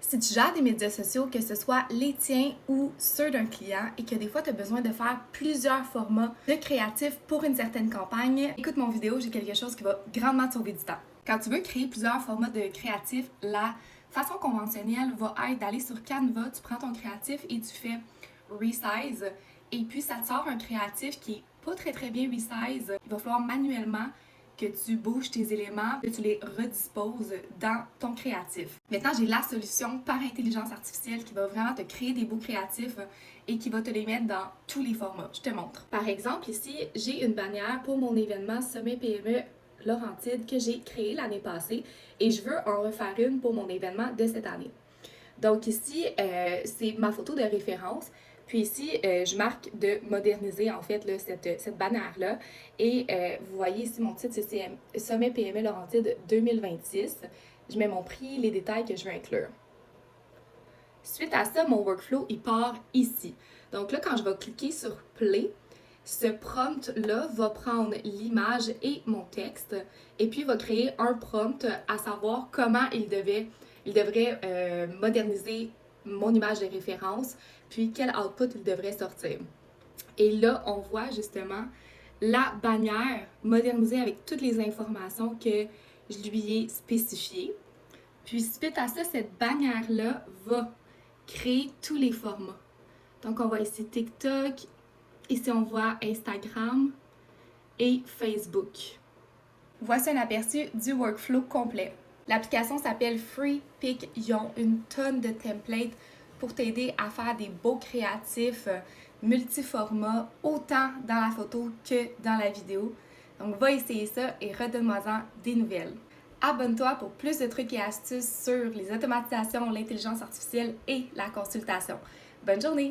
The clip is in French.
Si tu gères des médias sociaux, que ce soit les tiens ou ceux d'un client et que des fois tu as besoin de faire plusieurs formats de créatifs pour une certaine campagne, écoute mon vidéo, j'ai quelque chose qui va grandement te sauver du temps. Quand tu veux créer plusieurs formats de créatifs, la façon conventionnelle va être d'aller sur Canva, tu prends ton créatif et tu fais resize et puis ça te sort un créatif qui est pas très bien resize. Il va falloir manuellement que tu bouges tes éléments, que tu les redisposes dans ton créatif. Maintenant, j'ai la solution par intelligence artificielle qui va vraiment te créer des beaux créatifs et qui va te les mettre dans tous les formats. Je te montre. Par exemple, ici, j'ai une bannière pour mon événement Sommet PME Laurentide que j'ai créé l'année passée et je veux en refaire une pour mon événement de cette année. Donc ici, c'est ma photo de référence. Puis ici, je marque de moderniser en fait là, cette bannière-là. Et vous voyez ici, mon titre, c'est Sommet PME Laurentide 2026. Je mets mon prix, les détails que je veux inclure. Suite à ça, mon workflow, il part ici. Donc là, quand je vais cliquer sur Play, ce prompt-là va prendre l'image et mon texte et puis va créer un prompt à savoir comment il devrait moderniser mon image de référence, puis quel output il devrait sortir. Et là, on voit justement la bannière modernisée avec toutes les informations que je lui ai spécifiées. Puis suite à ça, cette bannière-là va créer tous les formats. Donc on voit ici TikTok, ici on voit Instagram et Facebook. Voici un aperçu du workflow complet. L'application s'appelle FreePic. Ils ont une tonne de templates pour t'aider à faire des beaux créatifs multiformats, autant dans la photo que dans la vidéo. Donc va essayer ça et redonne-moi-en des nouvelles. Abonne-toi pour plus de trucs et astuces sur les automatisations, l'intelligence artificielle et la consultation. Bonne journée!